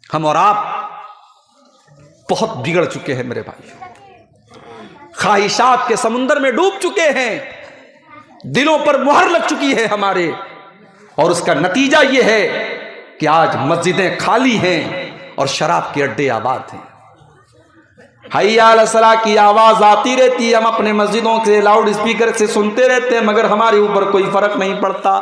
ہم اور آپ بہت بگڑ چکے ہیں میرے بھائی، خواہشات کے سمندر میں ڈوب چکے ہیں، دلوں پر مہر لگ چکی ہے ہمارے، اور اس کا نتیجہ یہ ہے کہ آج مسجدیں خالی ہیں اور شراب کے اڈے آباد ہیں۔ حی علی الصلاۃ کی آواز آتی رہتی ہے، ہم اپنے مسجدوں سے لاؤڈ اسپیکر سے سنتے رہتے ہیں، مگر ہمارے اوپر کوئی فرق نہیں پڑتا۔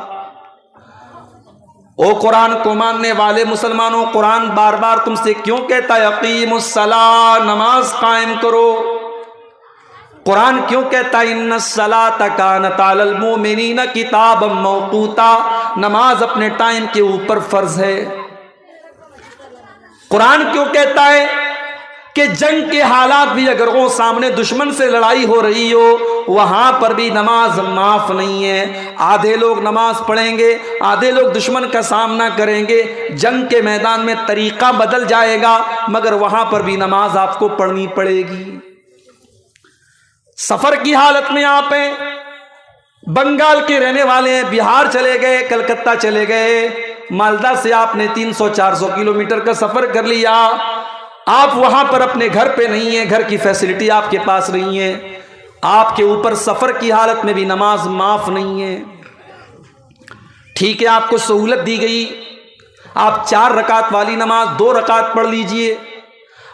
او قرآن کو ماننے والے مسلمانوں، قرآن بار بار تم سے کیوں کہتا ہے اقیم الصلاۃ، نماز قائم کرو؟ قرآن کیوں کہتا ہے ان الصلاۃ کانت علی المؤمنین کتابا موقوتا، نماز اپنے ٹائم کے اوپر فرض ہے؟ قرآن کیوں کہتا ہے کہ جنگ کے حالات بھی اگر وہ سامنے دشمن سے لڑائی ہو رہی ہو وہاں پر بھی نماز معاف نہیں ہے؟ آدھے لوگ نماز پڑھیں گے، آدھے لوگ دشمن کا سامنا کریں گے، جنگ کے میدان میں طریقہ بدل جائے گا، مگر وہاں پر بھی نماز آپ کو پڑھنی پڑے گی۔ سفر کی حالت میں آپ ہیں، بنگال کے رہنے والے ہیں، بہار چلے گئے، کلکتہ چلے گئے، مالدہ سے آپ نے 300-400 کلومیٹر کا سفر کر لیا، آپ وہاں پر اپنے گھر پہ نہیں ہیں، گھر کی فیسلٹی آپ کے پاس نہیں ہے، آپ کے اوپر سفر کی حالت میں بھی نماز معاف نہیں ہے۔ ٹھیک ہے، آپ کو سہولت دی گئی، آپ 4 رکعت والی نماز 2 رکعت پڑھ لیجئے،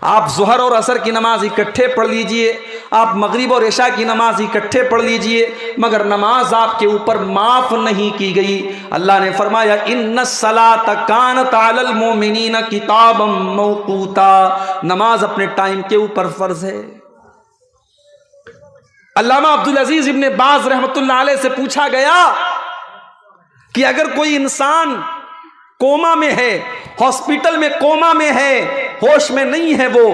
آپ ظہر اور عصر کی نماز اکٹھے پڑھ لیجئے، آپ مغرب اور عشاء کی نماز اکٹھے پڑھ لیجئے، مگر نماز آپ کے اوپر معاف نہیں کی گئی۔ اللہ نے فرمایا ان الصلاۃ کانت علی المؤمنین کتابا موقوتا، نماز اپنے ٹائم کے اوپر فرض ہے۔ علامہ عبدالعزیز ابن باز رحمۃ اللہ علیہ سے پوچھا گیا کہ اگر کوئی انسان کوما میں ہے، ہاسپٹل میں کوما میں ہے، ہوش میں نہیں ہے وہ،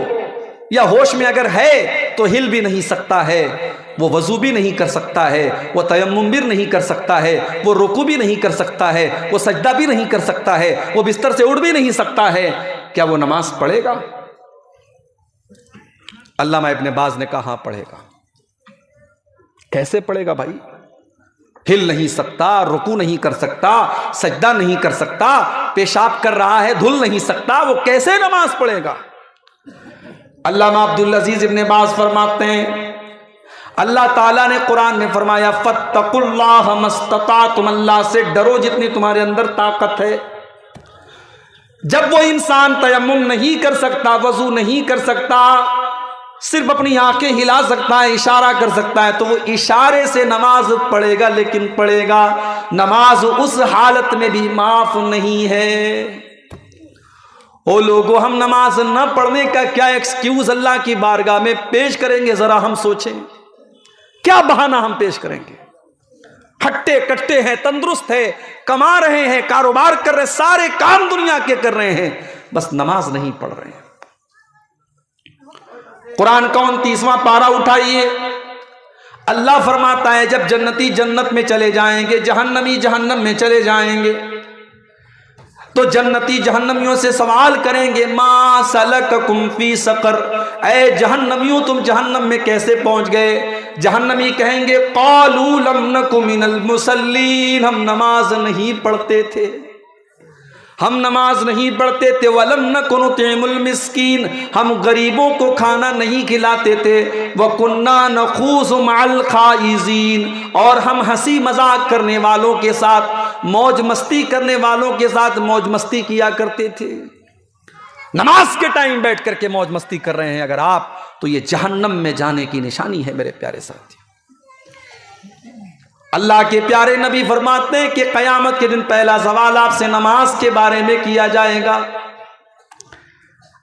یا ہوش میں اگر ہے تو ہل بھی نہیں سکتا ہے، وہ وضو بھی نہیں کر سکتا ہے، وہ تیمم بھی نہیں کر سکتا ہے، وہ رکوع بھی نہیں کر سکتا ہے، وہ سجدہ بھی نہیں کر سکتا ہے، وہ بستر سے اٹھ بھی نہیں سکتا ہے، کیا وہ نماز پڑھے گا؟ علامہ ابن باز نے کہا ہاں پڑھے گا۔ کیسے پڑھے گا بھائی؟ ہل نہیں سکتا، رکوع نہیں کر سکتا، سجدہ نہیں کر سکتا، پیشاب کر رہا ہے، دھل نہیں سکتا، وہ کیسے نماز پڑھے گا؟ علامہ عبدالعزیز ابن باز فرماتے ہیں اللہ تعالیٰ نے قرآن میں فرمایا فاتقوا اللہ ما استطعتم، اللہ سے ڈرو جتنی تمہارے اندر طاقت ہے۔ جب وہ انسان تیمم نہیں کر سکتا، وضو نہیں کر سکتا، صرف اپنی آنکھیں ہلا سکتا ہے، اشارہ کر سکتا ہے، تو وہ اشارے سے نماز پڑھے گا، لیکن پڑھے گا۔ نماز اس حالت میں بھی معاف نہیں ہے۔ او لوگو، ہم نماز نہ پڑھنے کا کیا ایکسکیوز اللہ کی بارگاہ میں پیش کریں گے؟ ذرا ہم سوچیں، کیا بہانہ ہم پیش کریں گے؟ ہٹے کٹے ہیں، تندرست ہے، کما رہے ہیں، کاروبار کر رہے ہیں، سارے کام دنیا کے کر رہے ہیں، بس نماز نہیں پڑھ رہے ہیں۔ قرآن کا 29واں پارہ اٹھائیے، اللہ فرماتا ہے جب جنتی جنت میں چلے جائیں گے، جہنمی جہنم میں چلے جائیں گے، تو جنتی جہنمیوں سے سوال کریں گے ما سلککم فی سقر، اے جہنمیوں تم جہنم میں کیسے پہنچ گئے؟ جہنمی کہیں گے قالوا لم نک من المصلین، ہم نماز نہیں پڑھتے تھے، ہم نماز نہیں پڑھتے تھے، وَلَمْ نَكُ نُطْعِمُ الْمِسْكِينَ، ہم غریبوں کو کھانا نہیں کھلاتے تھے، وَكُنَّا نَخُوضُ مَعَ الْخَائِضِينَ، اور ہم ہنسی مذاق کرنے والوں کے ساتھ، موج مستی کرنے والوں کے ساتھ موج مستی کیا کرتے تھے۔ نماز کے ٹائم بیٹھ کر کے موج مستی کر رہے ہیں اگر آپ، تو یہ جہنم میں جانے کی نشانی ہے میرے پیارے ساتھی۔ اللہ کے پیارے نبی فرماتے ہیں کہ قیامت کے دن پہلا سوال آپ سے نماز کے بارے میں کیا جائے گا۔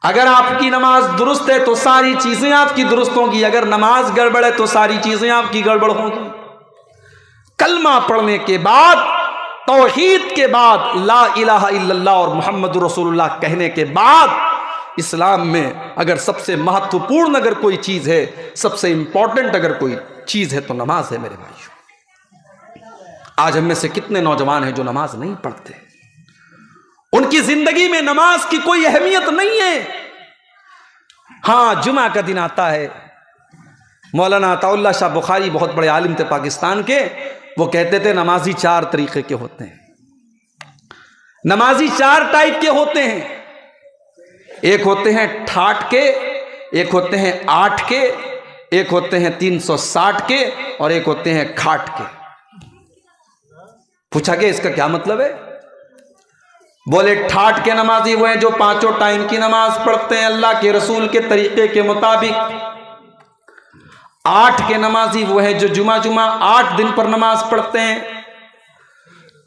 اگر آپ کی نماز درست ہے تو ساری چیزیں آپ کی درست ہوں گی، اگر نماز گڑبڑ ہے تو ساری چیزیں آپ کی گڑبڑ ہوں گی۔ کلمہ پڑھنے کے بعد، توحید کے بعد، لا الہ الا اللہ اور محمد رسول اللہ کہنے کے بعد، اسلام میں اگر سب سے مہتوپورن اگر کوئی چیز ہے، سب سے امپورٹنٹ اگر کوئی چیز ہے تو نماز ہے میرے بھائیو۔ آج ہم میں سے کتنے نوجوان ہیں جو نماز نہیں پڑھتے، ان کی زندگی میں نماز کی کوئی اہمیت نہیں ہے۔ ہاں، جمعہ کا دن آتا ہے، مولانا عطا اللہ شاہ بخاری بہت بڑے عالم تھے پاکستان کے، وہ کہتے تھے نمازی 4 طریقے کے ہوتے ہیں، نمازی 4 ٹائپ کے ہوتے ہیں۔ ایک ہوتے ہیں ٹھاٹ کے، ایک ہوتے ہیں 8 کے، ایک ہوتے ہیں 360 کے، اور ایک ہوتے ہیں کھاٹ کے۔ پوچھا کہ اس کا کیا مطلب ہے؟ بولے ٹھاٹ کے نمازی وہ ہیں جو 5 ٹائم کی نماز پڑھتے ہیں اللہ کے رسول کے طریقے کے مطابق۔ 8 کے نمازی وہ ہیں جو جمعہ 8 دن پر نماز پڑھتے ہیں۔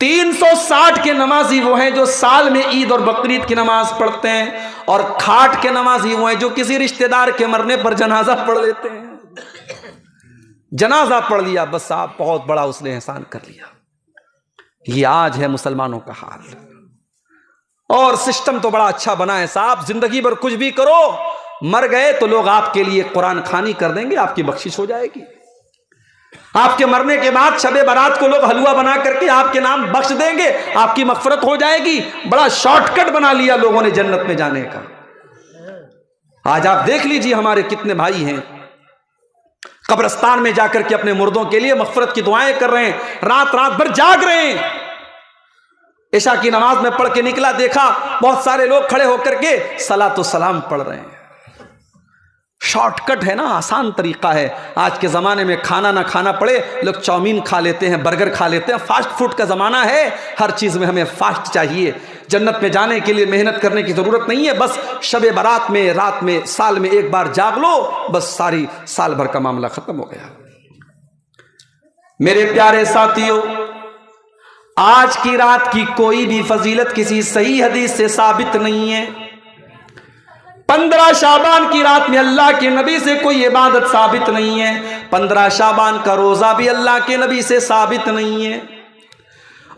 360 کے نمازی وہ ہیں جو سال میں عید اور بقرعید کی نماز پڑھتے ہیں، اور کھاٹ کے نمازی وہ ہیں جو کسی رشتہ دار کے مرنے پر جنازہ پڑھ لیتے ہیں۔ جنازہ پڑھ لیا، بس آپ بہت بڑا اس نے احسان کر لیا۔ یہ آج ہے مسلمانوں کا حال۔ اور سسٹم تو بڑا اچھا بنا ہے صاحب، زندگی بھر کچھ بھی کرو، مر گئے تو لوگ آپ کے لیے قرآن خوانی کر دیں گے، آپ کی بخشش ہو جائے گی۔ آپ کے مرنے کے بعد شب برات کو لوگ حلوہ بنا کر کے آپ کے نام بخش دیں گے، آپ کی مغفرت ہو جائے گی۔ بڑا شارٹ کٹ بنا لیا لوگوں نے جنت میں جانے کا۔ آج آپ دیکھ لیجئے ہمارے کتنے بھائی ہیں قبرستان میں جا کر کے اپنے مردوں کے لیے مغفرت کی دعائیں کر رہے ہیں، رات بھر جاگ رہے ہیں۔ عشاء کی نماز میں پڑھ کے نکلا، دیکھا بہت سارے لوگ کھڑے ہو کر کے صلاۃ و سلام پڑھ رہے ہیں۔ شارٹ کٹ ہے نا، آسان طریقہ ہے۔ آج کے زمانے میں کھانا نہ کھانا پڑے، لوگ چاؤمین کھا لیتے ہیں، برگر کھا لیتے ہیں، فاسٹ فوڈ کا زمانہ ہے، ہر چیز میں ہمیں فاسٹ چاہیے۔ جنت میں جانے کے لیے محنت کرنے کی ضرورت نہیں ہے، بس شب برات میں رات میں سال میں ایک بار جاگ لو، بس ساری سال بھر کا معاملہ ختم ہو گیا۔ میرے پیارے ساتھیوں، آج کی رات کی کوئی بھی فضیلت کسی صحیح حدیث سے ثابت نہیں ہے۔ 15 شعبان کی رات میں اللہ کے نبی سے کوئی عبادت ثابت نہیں ہے۔ 15 شعبان کا روزہ بھی اللہ کے نبی سے ثابت نہیں ہے،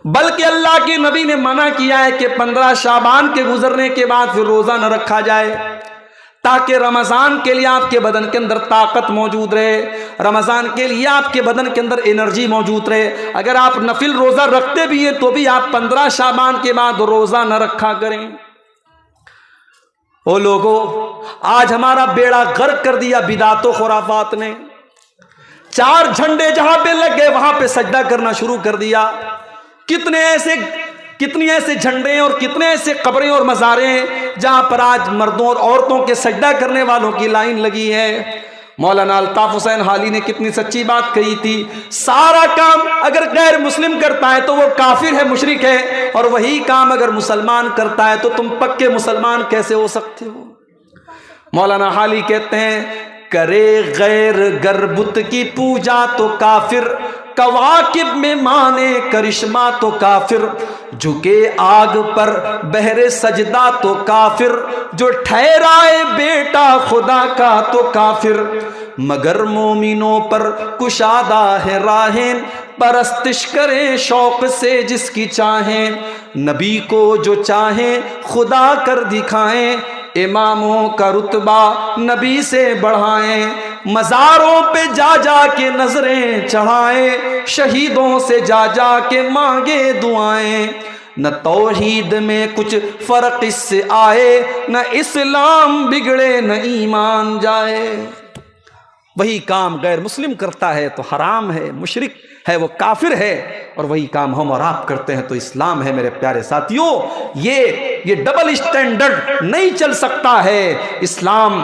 بلکہ اللہ کے نبی نے منع کیا ہے کہ 15 شعبان کے گزرنے کے بعد پھر روزہ نہ رکھا جائے، تاکہ رمضان کے لیے آپ کے بدن کے اندر طاقت موجود رہے، رمضان کے لیے آپ کے بدن کے اندر انرجی موجود رہے۔ اگر آپ نفل روزہ رکھتے بھی ہیں تو بھی آپ 15 شعبان کے بعد روزہ نہ رکھا کریں۔ او لوگوں، آج ہمارا بیڑا غرق کر دیا بدعات و خرافات نے۔ 4 جھنڈے جہاں پہ لگ گئے وہاں پہ سجدہ کرنا شروع کر دیا۔ کتنی ایسے جھنڈے اور کتنے ایسے قبریں اور مزاریں ہیں جہاں پر آج مردوں اور عورتوں کے سجدہ کرنے والوں کی لائن لگی ہے۔ مولانا الطاف حسین حالی نے کتنی سچی بات کہی تھی، سارا کام اگر غیر مسلم کرتا ہے تو وہ کافر ہے، مشرک ہے، اور وہی کام اگر مسلمان کرتا ہے تو تم پکے مسلمان کیسے ہو سکتے ہو؟ مولانا حالی کہتے ہیں، کرے غیر گر بت کی پوجا تو کافر، کواکب میں مانے کرشمہ تو کافر، جھکے آگ پر بہر سجدہ تو کافر، جو ٹھہرائے بیٹا خدا کا تو کافر، مگر مومنوں پر کشادہ ہے راہیں، پرستش کریں شوق سے جس کی چاہیں، نبی کو جو چاہیں خدا کر دکھائیں، اماموں کا رتبہ نبی سے بڑھائیں، مزاروں پہ جا جا کے نظریں چڑھائیں، شہیدوں سے جا جا کے مانگے دعائیں، نہ توحید میں کچھ فرق اس سے آئے، نہ اسلام بگڑے نہ ایمان جائے۔ وہی کام غیر مسلم کرتا ہے تو حرام ہے، مشرک ہے، وہ کافر ہے، اور وہی کام ہم اور آپ کرتے ہیں تو اسلام ہے۔ میرے پیارے ساتھیوں، یہ ڈبل اسٹینڈرڈ نہیں چل سکتا ہے۔ اسلام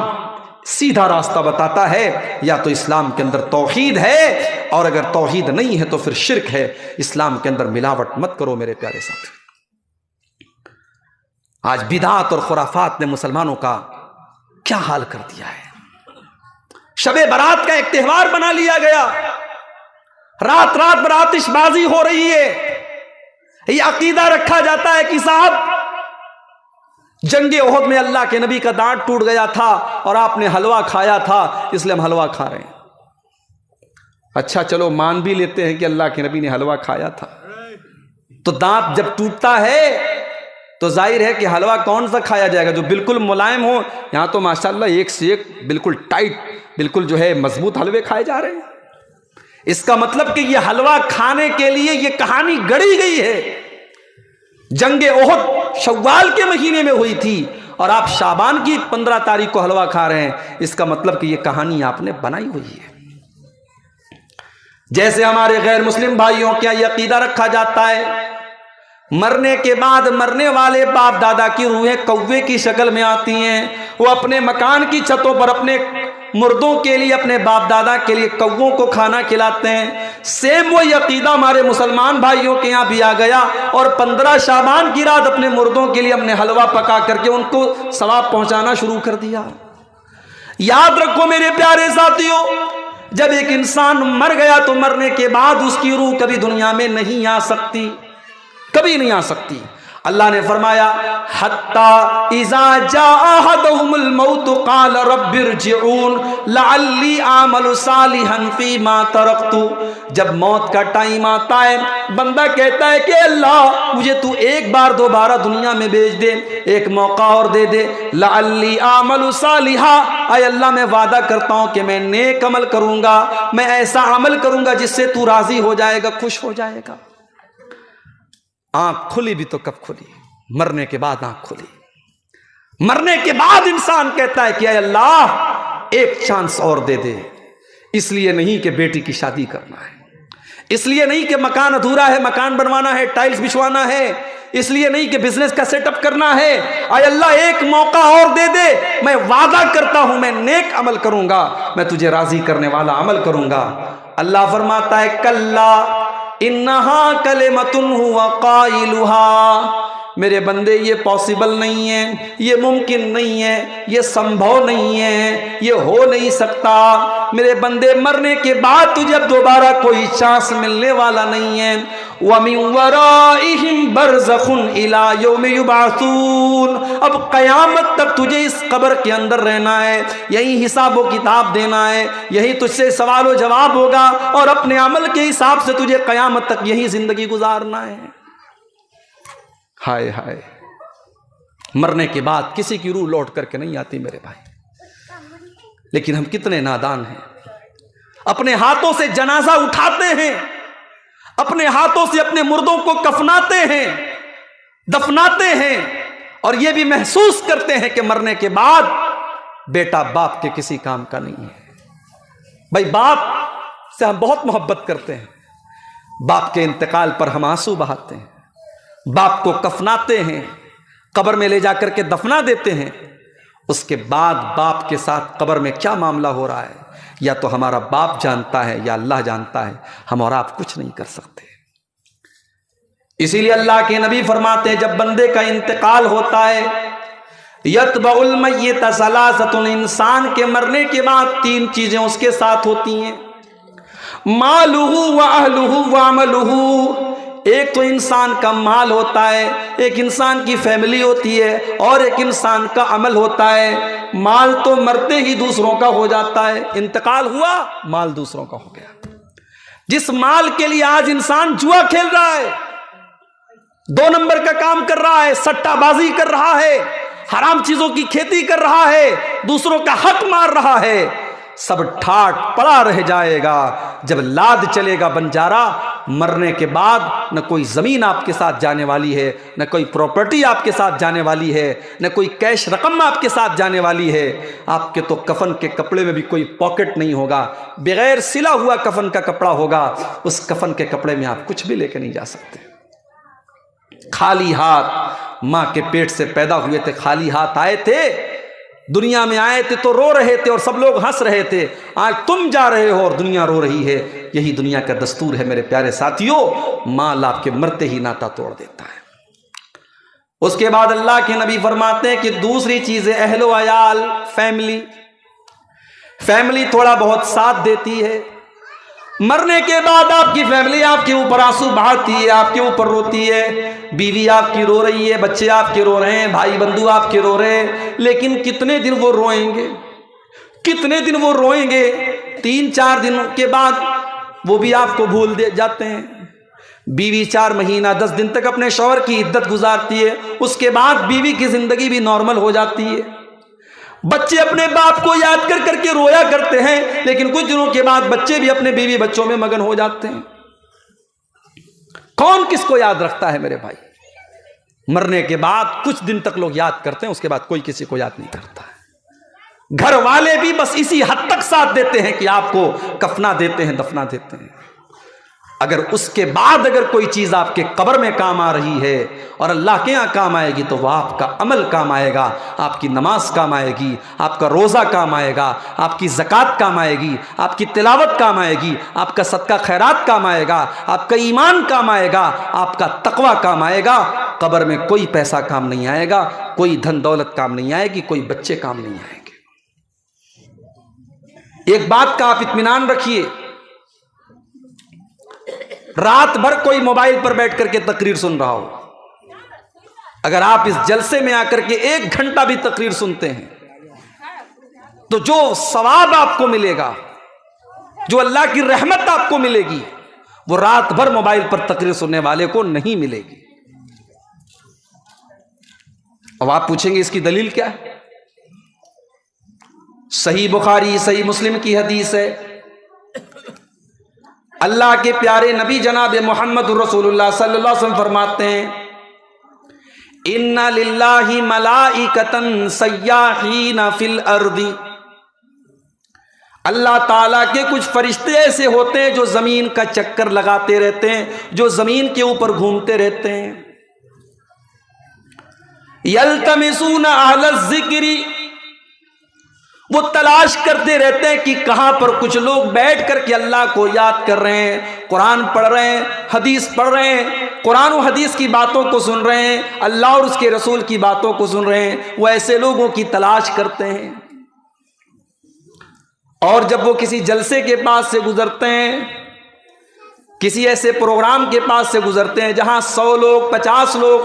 سیدھا راستہ بتاتا ہے، یا تو اسلام کے اندر توحید ہے، اور اگر توحید نہیں ہے تو پھر شرک ہے۔ اسلام کے اندر ملاوٹ مت کرو میرے پیارے ساتھی۔ آج بدعات اور خرافات نے مسلمانوں کا کیا حال کر دیا ہے۔ شب برات کا ایک تہوار بنا لیا گیا، رات بھر آتش بازی ہو رہی ہے۔ یہ عقیدہ رکھا جاتا ہے کہ صاحب جنگ احد میں اللہ کے نبی کا دانت ٹوٹ گیا تھا اور آپ نے حلوہ کھایا تھا، اس لیے ہم حلوہ کھا رہے ہیں۔ اچھا چلو مان بھی لیتے ہیں کہ اللہ کے نبی نے حلوہ کھایا تھا، تو دانت جب ٹوٹتا ہے تو ظاہر ہے کہ حلوہ کون سا کھایا جائے گا؟ جو بالکل ملائم ہو۔ یہاں تو ماشاءاللہ ایک سے ایک بالکل ٹائٹ، بالکل جو ہے مضبوط حلوے کھائے جا رہے ہیں۔ اس کا مطلب کہ یہ حلوہ کھانے کے لیے یہ کہانی گڑھی گئی ہے۔ جنگ احد شوال کے مہینے میں ہوئی تھی اور آپ شعبان کی 15 تاریخ کو حلوہ کھا رہے ہیں، اس کا مطلب کہ یہ کہانی آپ نے بنائی ہوئی ہے۔ جیسے ہمارے غیر مسلم بھائیوں کے یہ عقیدہ رکھا جاتا ہے مرنے کے بعد مرنے والے باپ دادا کی روحیں کوے کی شکل میں آتی ہیں، وہ اپنے مکان کی چھتوں پر اپنے مردوں کے لیے، اپنے باپ دادا کے لیے کووں کو کھانا کھلاتے ہیں۔ سیم وہی عقیدہ ہمارے مسلمان بھائیوں کے یہاں بھی آ گیا، اور 15 شعبان کی رات اپنے مردوں کے لیے ہم نے حلوہ پکا کر کے ان کو ثواب پہنچانا شروع کر دیا۔ یاد رکھو میرے پیارے ساتھیوں، جب ایک انسان مر گیا تو مرنے کے بعد اس کی روح کبھی دنیا میں نہیں آ سکتی، کبھی نہیں آ سکتی۔ اللہ نے فرمایا حتی اذا جاء احدهم الموت قال رب ارجعون لعلی اعمل صالحا فیما ترکت، جب موت کا ٹائم آتا ہے بندہ کہتا ہے کہ اللہ مجھے تو ایک بار دوبارہ دنیا میں بھیج دے، ایک موقع اور دے دے، لعلی اعمل صالحا، اے اللہ میں وعدہ کرتا ہوں کہ میں نیک عمل کروں گا، میں ایسا عمل کروں گا جس سے تو راضی ہو جائے گا، خوش ہو جائے گا۔ آنکھ کھلی بھی تو کب کھلی؟ مرنے کے بعد آنکھ کھلی۔ مرنے کے بعد انسان کہتا ہے کہ اے اللہ ایک چانس اور دے دے، اس لیے نہیں کہ بیٹی کی شادی کرنا ہے، اس لیے نہیں کہ مکان ادھورا ہے مکان بنوانا ہے، ٹائلز بچھوانا ہے، اس لیے نہیں کہ بزنس کا سیٹ اپ کرنا ہے، اے اللہ ایک موقع اور دے دے، میں وعدہ کرتا ہوں میں نیک عمل کروں گا، میں تجھے راضی کرنے والا عمل کروں گا۔ اللہ فرماتا ہے کلا انہا کلمۃ ہوا قائلہا، میرے بندے یہ پاسبل نہیں ہے، یہ ممکن نہیں ہے، یہ سمبھو نہیں ہے، یہ ہو نہیں سکتا۔ میرے بندے مرنے کے بعد تجھے اب دوبارہ کوئی چانس ملنے والا نہیں ہے۔ وَمِن وَرَائِهِمْ بَرْزَخٌ إِلَى يَوْمِ يُبْعَثُونَ، اب قیامت تک تجھے اس قبر کے اندر رہنا ہے، یہی حساب و کتاب دینا ہے، یہی تجھ سے سوال و جواب ہوگا، اور اپنے عمل کے حساب سے تجھے قیامت تک یہی زندگی گزارنا ہے۔ ہائے ہائے، مرنے کے بعد کسی کی روح لوٹ کر کے نہیں آتی میرے بھائی، لیکن ہم کتنے نادان ہیں، اپنے ہاتھوں سے جنازہ اٹھاتے ہیں، اپنے ہاتھوں سے اپنے مردوں کو کفناتے ہیں، دفناتے ہیں، اور یہ بھی محسوس کرتے ہیں کہ مرنے کے بعد بیٹا باپ کے کسی کام کا نہیں ہے۔ بھائی باپ سے ہم بہت محبت کرتے ہیں، باپ کے انتقال پر ہم آنسو بہاتے ہیں، باپ کو کفناتے ہیں، قبر میں لے جا کر کے دفنا دیتے ہیں، اس کے بعد باپ کے ساتھ قبر میں کیا معاملہ ہو رہا ہے یا تو ہمارا باپ جانتا ہے یا اللہ جانتا ہے، ہم اور آپ کچھ نہیں کر سکتے۔ اسی لیے اللہ کے نبی فرماتے ہیں جب بندے کا انتقال ہوتا ہے یتبع المیت ثلاثۃ، انسان کے مرنے کے بعد 3 چیزیں اس کے ساتھ ہوتی ہیں، مالہ واہلہ وعملہ، ایک تو انسان کا مال ہوتا ہے، ایک انسان کی فیملی ہوتی ہے، اور ایک انسان کا عمل ہوتا ہے۔ مال تو مرتے ہی دوسروں کا ہو جاتا ہے، انتقال ہوا مال دوسروں کا ہو گیا۔ جس مال کے لیے آج انسان جوا کھیل رہا ہے، 2 نمبر کا کام کر رہا ہے، سٹہ بازی کر رہا ہے، حرام چیزوں کی کھیتی کر رہا ہے، دوسروں کا حق مار رہا ہے، سب ٹھاٹ پڑا رہ جائے گا جب لاد چلے گا بنجارا۔ مرنے کے بعد نہ کوئی زمین آپ کے ساتھ جانے والی ہے، نہ کوئی پراپرٹی آپ کے ساتھ جانے والی ہے، نہ کوئی کیش رقم آپ کے ساتھ جانے والی ہے۔ آپ کے تو کفن کے کپڑے میں بھی کوئی پاکٹ نہیں ہوگا، بغیر سلا ہوا کفن کا کپڑا ہوگا، اس کفن کے کپڑے میں آپ کچھ بھی لے کے نہیں جا سکتے۔ خالی ہاتھ، ماں کے پیٹ سے پیدا ہوئے تھے خالی ہاتھ آئے تھے، دنیا میں آئے تھے تو رو رہے تھے اور سب لوگ ہنس رہے تھے، آج تم جا رہے ہو اور دنیا رو رہی ہے۔ یہی دنیا کا دستور ہے میرے پیارے ساتھیوں، مال آپ کے مرتے ہی ناتا توڑ دیتا ہے۔ اس کے بعد اللہ کے نبی فرماتے ہیں کہ دوسری چیز ہے اہل و عیال، فیملی۔ فیملی تھوڑا بہت ساتھ دیتی ہے، مرنے کے بعد آپ کی فیملی آپ کے اوپر آنسو بہاتی ہے، آپ کے اوپر روتی ہے، بیوی آپ کی رو رہی ہے، بچے آپ کے رو رہے ہیں، بھائی بندو آپ کے رو رہے ہیں، لیکن کتنے دن وہ روئیں گے، کتنے دن وہ روئیں گے؟ 3-4 دن کے بعد وہ بھی آپ کو بھول جاتے ہیں۔ بیوی 4 مہینہ 10 دن تک اپنے شوہر کی عدت گزارتی ہے، اس کے بعد بیوی کی زندگی بھی نارمل ہو جاتی ہے۔ بچے اپنے باپ کو یاد کر کر کے رویا کرتے ہیں، لیکن کچھ دنوں کے بعد بچے بھی اپنے بیوی بچوں میں مگن ہو جاتے ہیں۔ کون کس کو یاد رکھتا ہے میرے بھائی؟ مرنے کے بعد کچھ دن تک لوگ یاد کرتے ہیں، اس کے بعد کوئی کسی کو یاد نہیں کرتا ہے۔ گھر والے بھی بس اسی حد تک ساتھ دیتے ہیں کہ آپ کو کفنا دیتے ہیں، دفنا دیتے ہیں۔ اگر اس کے بعد اگر کوئی چیز آپ کے قبر میں کام آ رہی ہے اور اللہ کے یہاں کام آئے گی تو وہ آپ کا عمل کام آئے گا، آپ کی نماز کام آئے گی، آپ کا روزہ کام آئے گا، آپ کی زکوٰۃ کام آئے گی، آپ کی تلاوت کام آئے گی، آپ کا صدقہ خیرات کام آئے گا، آپ کا ایمان کام آئے گا، آپ کا تقوی کام آئے گا۔ قبر میں کوئی پیسہ کام نہیں آئے گا، کوئی دھن دولت کام نہیں آئے گی، کوئی بچے کام نہیں آئیں گے۔ ایک بات کا آپ اطمینان رکھیے، رات بھر کوئی موبائل پر بیٹھ کر کے تقریر سن رہا ہو، اگر آپ اس جلسے میں آ کر کے 1 گھنٹہ بھی تقریر سنتے ہیں تو جو ثواب آپ کو ملے گا، جو اللہ کی رحمت آپ کو ملے گی، وہ رات بھر موبائل پر تقریر سننے والے کو نہیں ملے گی۔ اب آپ پوچھیں گے اس کی دلیل کیا ہے؟ صحیح بخاری صحیح مسلم کی حدیث ہے، اللہ کے پیارے نبی جناب محمد رسول اللہ صلی اللہ علیہ وسلم فرماتے ہیں، ان للہ ملائکۃ سیاحین فی الارض، اللہ تعالیٰ کے کچھ فرشتے ایسے ہوتے ہیں جو زمین کا چکر لگاتے رہتے ہیں، جو زمین کے اوپر گھومتے رہتے ہیں، یلتمسون اہل الذکر، وہ تلاش کرتے رہتے ہیں کہ کہاں پر کچھ لوگ بیٹھ کر کے اللہ کو یاد کر رہے ہیں، قرآن پڑھ رہے ہیں، حدیث پڑھ رہے ہیں، قرآن و حدیث کی باتوں کو سن رہے ہیں، اللہ اور اس کے رسول کی باتوں کو سن رہے ہیں، وہ ایسے لوگوں کی تلاش کرتے ہیں۔ اور جب وہ کسی جلسے کے پاس سے گزرتے ہیں، کسی ایسے پروگرام کے پاس سے گزرتے ہیں جہاں 100 لوگ 50 لوگ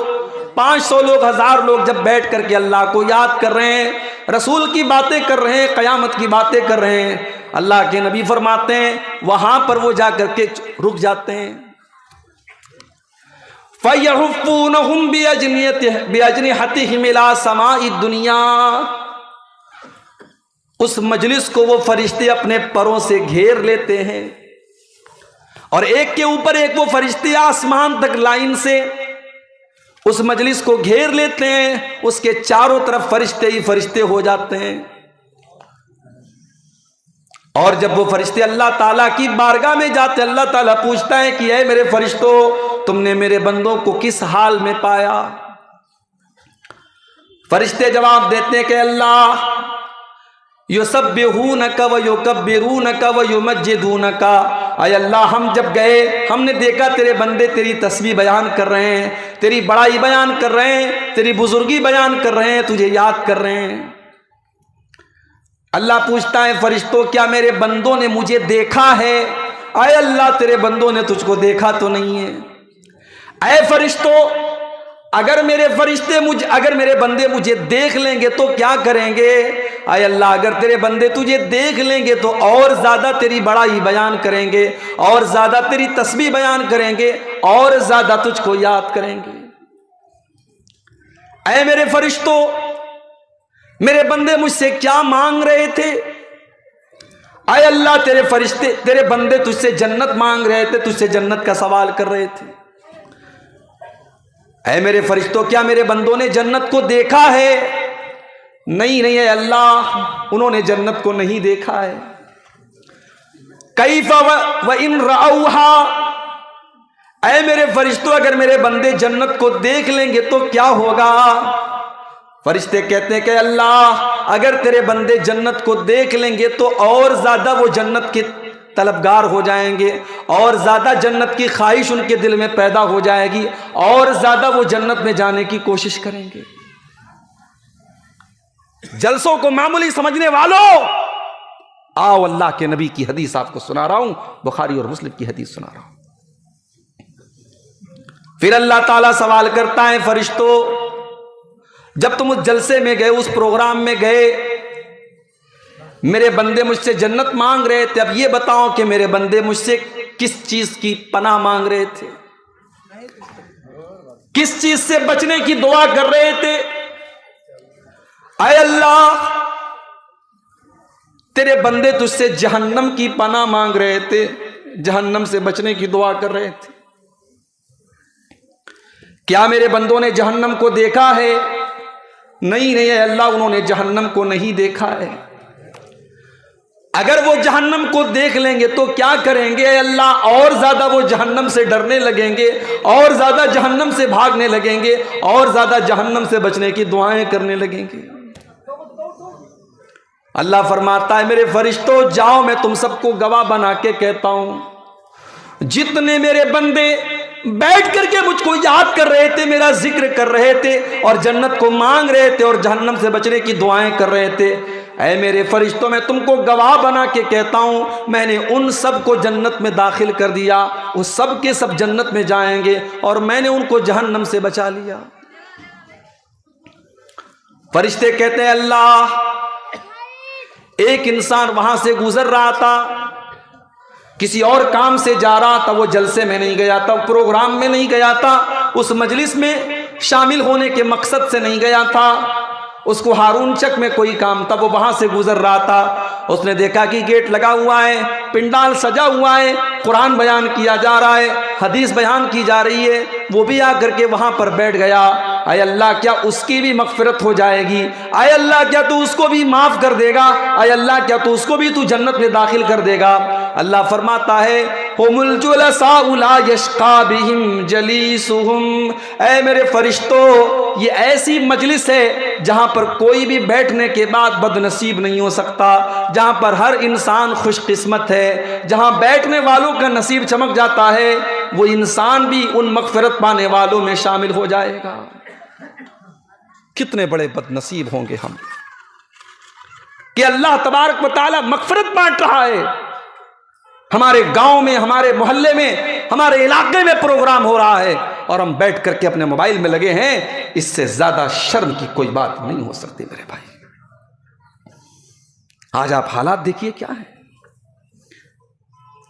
500 لوگ 1000 لوگ جب بیٹھ کر کے اللہ کو یاد کر رہے ہیں، رسول کی باتیں کر رہے ہیں، قیامت کی باتیں کر رہے ہیں، اللہ کے نبی فرماتے ہیں وہاں پر وہ جا کر کے رک جاتے ہیں۔ فَيَحُفُّونَهُمْ بِأَجْنِحَتِهِمْ إِلَىٰ سَمَاءِ الدُّنْيَا، اس مجلس کو وہ فرشتے اپنے پروں سے گھیر لیتے ہیں، اور ایک کے اوپر ایک وہ فرشتے آسمان تک لائن سے اس مجلس کو گھیر لیتے ہیں، اس کے چاروں طرف فرشتے ہی فرشتے ہو جاتے ہیں۔ اور جب وہ فرشتے اللہ تعالیٰ کی بارگاہ میں جاتے، اللہ تعالیٰ پوچھتا ہے کہ اے میرے فرشتوں، تم نے میرے بندوں کو کس حال میں پایا؟ فرشتے جواب دیتے ہیں کہ اللہ، یسبحونک ویکبرونک ویمجدونک، اے اللہ ہم جب گئے ہم نے دیکھا تیرے بندے تیری تسبیح بیان کر رہے ہیں، تیری بڑائی بیان کر رہے ہیں، تیری بزرگی بیان کر رہے ہیں، تجھے یاد کر رہے ہیں۔ اللہ پوچھتا ہے فرشتوں کیا میرے بندوں نے مجھے دیکھا ہے؟ اے اللہ تیرے بندوں نے تجھ کو دیکھا تو نہیں ہے۔ اے فرشتوں، اگر میرے بندے مجھے دیکھ لیں گے تو کیا کریں گے؟ اے اللہ اگر تیرے بندے تجھے دیکھ لیں گے تو اور زیادہ تیری بڑائی بیان کریں گے، اور زیادہ تیری تسبیح بیان کریں گے، اور زیادہ تجھ کو یاد کریں گے۔ اے میرے فرشتوں، میرے بندے مجھ سے کیا مانگ رہے تھے؟ اے اللہ تیرے بندے تجھ سے جنت مانگ رہے تھے، تجھ سے جنت کا سوال کر رہے تھے۔ اے میرے فرشتوں کیا میرے بندوں نے جنت کو دیکھا ہے؟ نہیں اے اللہ، انہوں نے جنت کو نہیں دیکھا ہے۔ کیف وَإِن رَأَوْهَا، اے میرے فرشتوں اگر میرے بندے جنت کو دیکھ لیں گے تو کیا ہوگا؟ فرشتے کہتے ہیں کہ اللہ اگر تیرے بندے جنت کو دیکھ لیں گے تو اور زیادہ وہ جنت کے طلبگار ہو جائیں گے، اور زیادہ جنت کی خواہش ان کے دل میں پیدا ہو جائے گی، اور زیادہ وہ جنت میں جانے کی کوشش کریں گے۔ جلسوں کو معمولی سمجھنے والوں، آؤ اللہ کے نبی کی حدیث آپ کو سنا رہا ہوں، بخاری اور مسلم کی حدیث سنا رہا ہوں۔ پھر اللہ تعالیٰ سوال کرتا ہے فرشتوں، جب تم اس جلسے میں گئے، اس پروگرام میں گئے، میرے بندے مجھ سے جنت مانگ رہے تھے، اب یہ بتاؤ کہ میرے بندے مجھ سے کس چیز کی پناہ مانگ رہے تھے، کس چیز سے بچنے کی دعا کر رہے تھے؟ اے اللہ تیرے بندے تجھ سے جہنم کی پناہ مانگ رہے تھے، جہنم سے بچنے کی دعا کر رہے تھے۔ کیا میرے بندوں نے جہنم کو دیکھا ہے؟ نہیں اے اللہ، انہوں نے جہنم کو نہیں دیکھا ہے۔ اگر وہ جہنم کو دیکھ لیں گے تو کیا کریں گے؟ اے اللہ اور زیادہ وہ جہنم سے ڈرنے لگیں گے، اور زیادہ جہنم سے بھاگنے لگیں گے، اور زیادہ جہنم سے بچنے کی دعائیں کرنے لگیں گے۔ اللہ فرماتا ہے میرے فرشتوں جاؤ، میں تم سب کو گواہ بنا کے کہتا ہوں، جتنے میرے بندے بیٹھ کر کے مجھ کو یاد کر رہے تھے، میرا ذکر کر رہے تھے، اور جنت کو مانگ رہے تھے، اور جہنم سے بچنے کی دعائیں کر رہے تھے، اے میرے فرشتوں میں تم کو گواہ بنا کے کہتا ہوں، میں نے ان سب کو جنت میں داخل کر دیا، وہ سب کے سب جنت میں جائیں گے، اور میں نے ان کو جہنم سے بچا لیا۔ فرشتے کہتے ہیں اللہ، ایک انسان وہاں سے گزر رہا تھا، کسی اور کام سے جا رہا تھا، وہ جلسے میں نہیں گیا تھا، پروگرام میں نہیں گیا تھا، اس مجلس میں شامل ہونے کے مقصد سے نہیں گیا تھا، اس کو ہارون چک میں کوئی کام تھا، وہ وہاں سے گزر رہا تھا، اس نے دیکھا کہ گیٹ لگا ہوا ہے، پنڈال سجا ہوا ہے، قرآن بیان کیا جا رہا ہے، حدیث بیان کی جا رہی ہے، وہ بھی آ کر کے وہاں پر بیٹھ گیا۔ اے اللہ کیا اس کی بھی مغفرت ہو جائے گی؟ اے اللہ کیا تو اس کو بھی معاف کر دے گا؟ اے اللہ کیا تو اس کو بھی تو جنت میں داخل کر دے گا؟ اللہ فرماتا ہے ہم الجلساء لا یشقی بہم جلیسہم، اے میرے فرشتوں یہ ایسی مجلس ہے جہاں پر کوئی بھی بیٹھنے کے بعد بد نصیب نہیں ہو سکتا، جہاں پر ہر انسان خوش قسمت ہے، جہاں بیٹھنے والوں کا نصیب چمک جاتا ہے، وہ انسان بھی ان مغفرت پانے والوں میں شامل ہو جائے گا۔ کتنے بڑے بد نصیب ہوں گے ہم کہ اللہ تبارک و تعالی مغفرت بانٹ رہا ہے، ہمارے گاؤں میں، ہمارے محلے میں، ہمارے علاقے میں پروگرام ہو رہا ہے، اور ہم بیٹھ کر کے اپنے موبائل میں لگے ہیں۔ اس سے زیادہ شرم کی کوئی بات نہیں ہو سکتی میرے بھائی۔ آج آپ حالات دیکھیے کیا ہے۔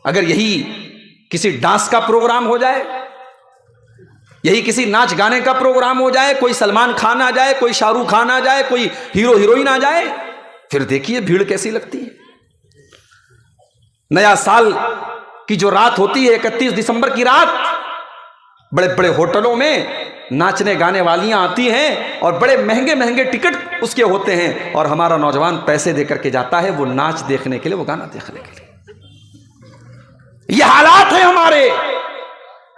اگر یہی کسی ڈانس کا پروگرام ہو جائے، یہی کسی ناچ گانے کا پروگرام ہو جائے، کوئی سلمان خان آ جائے، کوئی شاہ رخ خان آ جائے، کوئی ہیرو ہیروئن آ جائے، پھر دیکھیے بھیڑ کیسی لگتی ہے۔ نیا سال کی جو رات ہوتی ہے 31 دسمبر کی رات، بڑے بڑے ہوٹلوں میں ناچنے گانے والیاں آتی ہیں، اور بڑے مہنگے مہنگے ٹکٹ اس کے ہوتے ہیں، اور ہمارا نوجوان پیسے دے کر کے جاتا ہے وہ ناچ دیکھنے کے لیے، وہ گانا دیکھنے کے لیے۔ یہ حالات ہیں ہمارے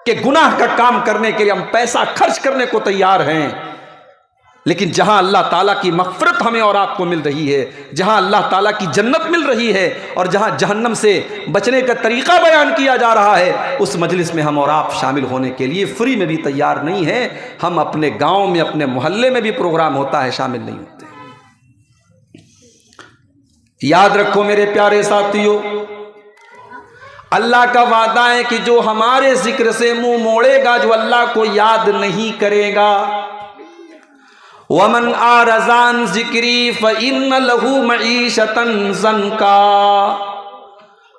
کہ گناہ کا کام کرنے کے لیے ہم پیسہ خرچ کرنے کو تیار ہیں، لیکن جہاں اللہ تعالیٰ کی مغفرت ہمیں اور آپ کو مل رہی ہے، جہاں اللہ تعالیٰ کی جنت مل رہی ہے، اور جہاں جہنم سے بچنے کا طریقہ بیان کیا جا رہا ہے، اس مجلس میں ہم اور آپ شامل ہونے کے لیے فری میں بھی تیار نہیں ہیں۔ ہم اپنے گاؤں میں، اپنے محلے میں بھی پروگرام ہوتا ہے، شامل نہیں ہوتے۔ یاد رکھو میرے پیارے ساتھیو، اللہ کا وعدہ ہے کہ جو ہمارے ذکر سے منہ موڑے گا، جو اللہ کو یاد نہیں کرے گا، وَمَنْ أَعْرَضَ عَنْ ذِكْرِي فَإِنَّ لَهُ مَعِيشَةً ضَنْكًا،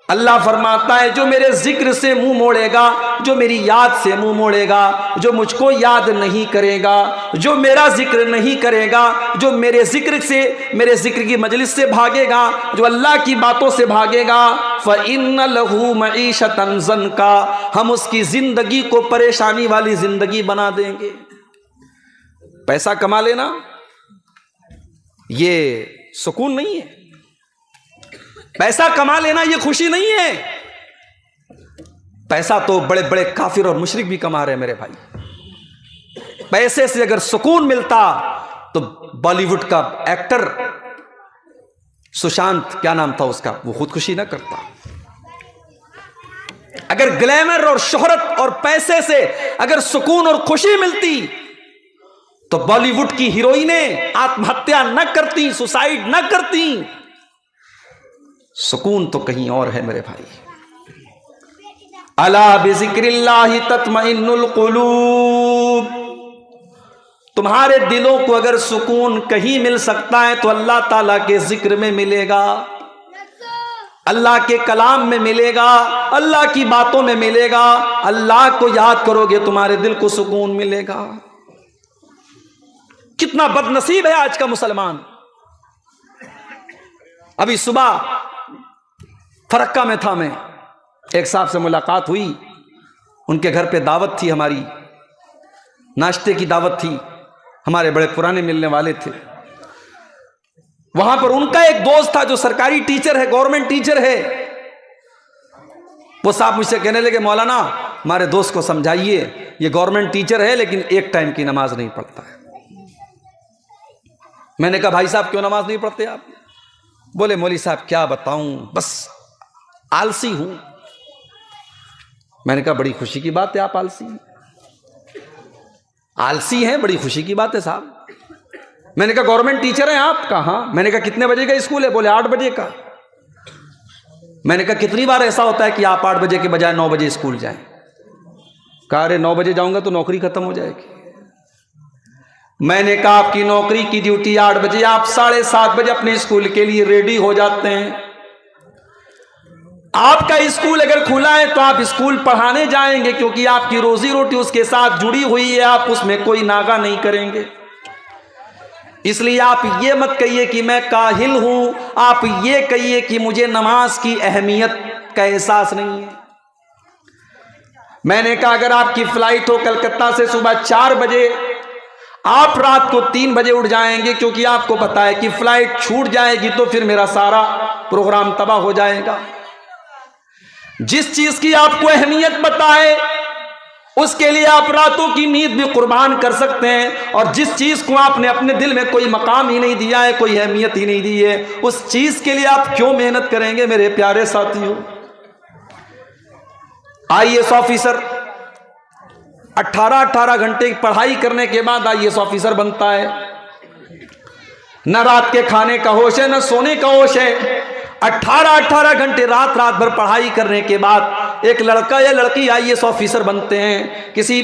اللہ فرماتا ہے جو میرے ذکر سے منہ موڑے گا، جو میری یاد سے منہ موڑے گا، جو مجھ کو یاد نہیں کرے گا، جو میرا ذکر نہیں کرے گا، جو میرے ذکر کی مجلس سے بھاگے گا، جو اللہ کی باتوں سے بھاگے گا، فَإِنَّ لَهُ مَعِيشَةً ضَنْكًا، ہم اس کی زندگی کو پریشانی والی زندگی بنا دیں گے۔ پیسہ کما لینا یہ سکون نہیں ہے، پیسہ کما لینا یہ خوشی نہیں ہے۔ پیسہ تو بڑے بڑے کافر اور مشرک بھی کما رہے ہیں میرے بھائی۔ پیسے سے اگر سکون ملتا تو بالی ووڈ کا ایکٹر سشانت، کیا نام تھا اس کا، وہ خودکشی نہ کرتا۔ اگر گلیمر اور شہرت اور پیسے سے اگر سکون اور خوشی ملتی تو بالی ووڈ کی ہیروئنیں آتم ہتیا نہ کرتی، سوسائیڈ نہ کرتی۔ سکون تو کہیں اور ہے میرے بھائی۔ الا بذکر اللہ تطمئن القلوب، تمہارے دلوں کو اگر سکون کہیں مل سکتا ہے تو اللہ تعالیٰ کے ذکر میں ملے گا، اللہ کے کلام میں ملے گا، اللہ کی باتوں میں ملے گا۔ اللہ کو یاد کرو گے تمہارے دل کو سکون ملے گا۔ کتنا بد نصیب ہے آج کا مسلمان۔ ابھی صبح فرقہ میں تھا، میں ایک صاحب سے ملاقات ہوئی، ان کے گھر پہ دعوت تھی، ہماری ناشتے کی دعوت تھی، ہمارے بڑے پرانے ملنے والے تھے۔ وہاں پر ان کا ایک دوست تھا جو سرکاری ٹیچر ہے، گورنمنٹ ٹیچر ہے. وہ صاحب مجھ سے کہنے لگے مولانا ہمارے دوست کو سمجھائیے، یہ گورنمنٹ ٹیچر ہے لیکن ایک ٹائم کی نماز نہیں پڑھتا ہے. میں نے کہا بھائی صاحب کیوں نماز نہیں پڑھتے آپ؟ بولے مولوی صاحب کیا بتاؤں، بس آلسی ہوں. میں نے کہا بڑی خوشی کی بات ہے آپ آلسی ہیں، آلسی ہیں، بڑی خوشی کی بات ہے صاحب. میں نے کہا گورنمنٹ ٹیچر ہیں آپ؟ کہا ہاں. میں نے کہا کتنے بجے کا اسکول ہے؟ بولے 8 بجے کا. میں نے کہا کتنی بار ایسا ہوتا ہے کہ آپ 8 بجے کے بجائے 9 بجے اسکول جائیں؟ کہا ارے 9 بجے جاؤں گا تو نوکری ختم ہو جائے گی. میں نے کہا آپ کی نوکری کی ڈیوٹی 8 بجے، آپ 7:30 بجے اپنے اسکول کے لیے ریڈی ہو جاتے ہیں. آپ کا اسکول اگر کھلا ہے تو آپ اسکول پڑھانے جائیں گے کیونکہ آپ کی روزی روٹی اس کے ساتھ جڑی ہوئی ہے، آپ اس میں کوئی ناغہ نہیں کریں گے. اس لیے آپ یہ مت کہیے کہ میں کاہل ہوں، آپ یہ کہیے کہ مجھے نماز کی اہمیت کا احساس نہیں ہے. میں نے کہا اگر آپ کی فلائٹ ہو کلکتہ سے صبح 4 بجے، آپ رات کو 3 بجے اٹھ جائیں گے کیونکہ آپ کو پتا ہے کہ فلائٹ چھوٹ جائے گی تو پھر میرا سارا پروگرام تباہ ہو جائے گا. جس چیز کی آپ کو اہمیت پتا ہے اس کے لیے آپ راتوں کی نیند بھی قربان کر سکتے ہیں، اور جس چیز کو آپ نے اپنے دل میں کوئی مقام ہی نہیں دیا ہے، کوئی اہمیت ہی نہیں دی ہے، اس چیز کے لیے آپ کیوں محنت کریں گے میرے پیارے ساتھیوں؟ IAS آفیسر 18 گھنٹے کی پڑھائی کرنے کے بعد IAS آفیسر بنتا ہے. نہ رات کے کھانے کا ہوش ہے، نہ سونے کا ہوش ہے. 18 گھنٹے رات بھر پڑھائی کرنے کے بعد ایک لڑکا یا لڑکی IAS آفیسر بنتے ہیں، کسی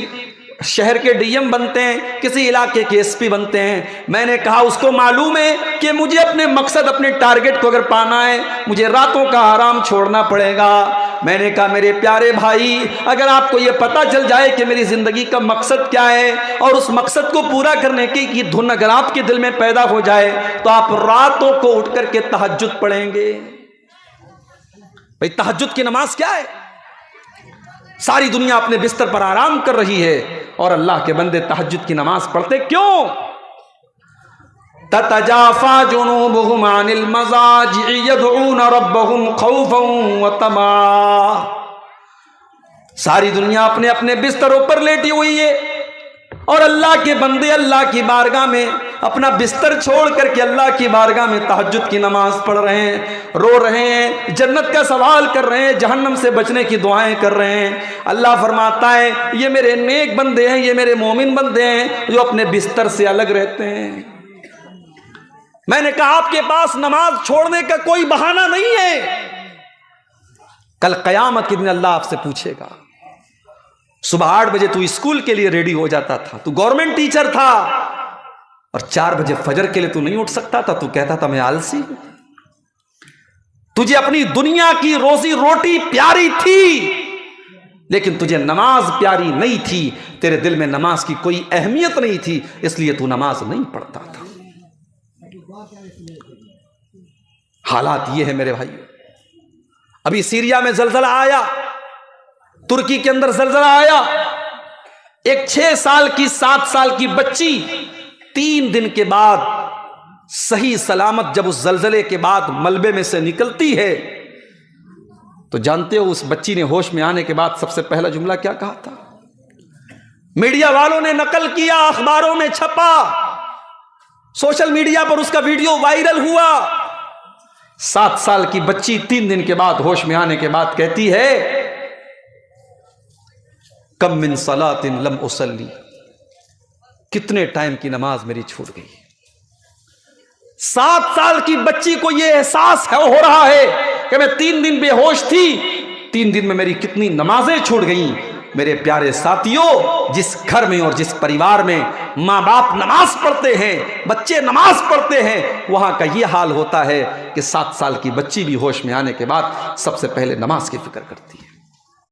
شہر کے DM بنتے ہیں، کسی علاقے کے SP بنتے ہیں. میں نے کہا اس کو معلوم ہے کہ مجھے اپنے مقصد، اپنے ٹارگٹ کو اگر پانا ہے مجھے راتوں کا آرام چھوڑنا پڑے گا. میں نے کہا میرے پیارے بھائی اگر آپ کو یہ پتا چل جائے کہ میری زندگی کا مقصد کیا ہے اور اس مقصد کو پورا کرنے کی یہ دھن اگر آپ کے دل میں پیدا ہو جائے تو آپ راتوں کو اٹھ کر کے تہجد پڑھیں گے. بھئی تہجد کی نماز کیا ہے؟ ساری دنیا اپنے بستر پر آرام کر رہی ہے اور اللہ کے بندے تہجد کی نماز پڑھتے کیوں؟ تتجافا جنوبهم عن المضاجع يدعون ربهم خوفا وطمعا. ساری دنیا اپنے اپنے بستروں پر لیٹی ہوئی ہے اور اللہ کے بندے اللہ کی بارگاہ میں اپنا بستر چھوڑ کر کے اللہ کی بارگاہ میں تہجد کی نماز پڑھ رہے ہیں، رو رہے ہیں، جنت کا سوال کر رہے ہیں، جہنم سے بچنے کی دعائیں کر رہے ہیں. اللہ فرماتا ہے یہ میرے نیک بندے ہیں، یہ میرے مومن بندے ہیں جو اپنے بستر سے الگ رہتے ہیں. میں نے کہا آپ کے پاس نماز چھوڑنے کا کوئی بہانہ نہیں ہے. کل قیامت کے دن اللہ آپ سے پوچھے گا. صبح 8 بجے تو اسکول کے لیے ریڈی ہو جاتا تھا، تو گورنمنٹ ٹیچر تھا، اور 4 بجے فجر کے لیے تو نہیں اٹھ سکتا تھا، تو کہتا تھا میں آلسی ہوں. تجھے اپنی دنیا کی روزی روٹی پیاری تھی لیکن تجھے نماز پیاری نہیں تھی، تیرے دل میں نماز کی کوئی اہمیت نہیں تھی، اس لیے تو نماز نہیں پڑھتا تھا. حالات یہ ہے میرے بھائی. ابھی سیریا میں زلزلہ آیا، ترکی کے اندر زلزلہ آیا، ایک 6 سال کی 7 سال کی بچی 3 دن کے بعد صحیح سلامت جب اس زلزلے کے بعد ملبے میں سے نکلتی ہے تو جانتے ہو اس بچی نے ہوش میں آنے کے بعد سب سے پہلا جملہ کیا کہا تھا؟ میڈیا والوں نے نقل کیا، اخباروں میں چھپا، سوشل میڈیا پر اس کا ویڈیو وائرل ہوا. 7 سال کی بچی 3 دن کے بعد ہوش میں آنے کے بعد کہتی ہے کم من صلاۃ لم اصلی، کتنے ٹائم کی نماز میری چھوٹ گئی. 7 سال کی بچی کو یہ احساس ہو رہا ہے کہ میں 3 دن بے ہوش تھی، 3 دن میں میری کتنی نمازیں چھوٹ گئیں. میرے پیارے ساتھیوں، جس گھر میں اور جس پریوار میں ماں باپ نماز پڑھتے ہیں، بچے نماز پڑھتے ہیں، وہاں کا یہ حال ہوتا ہے کہ 7 سال کی بچی بھی ہوش میں آنے کے بعد سب سے پہلے نماز کی فکر کرتی ہے.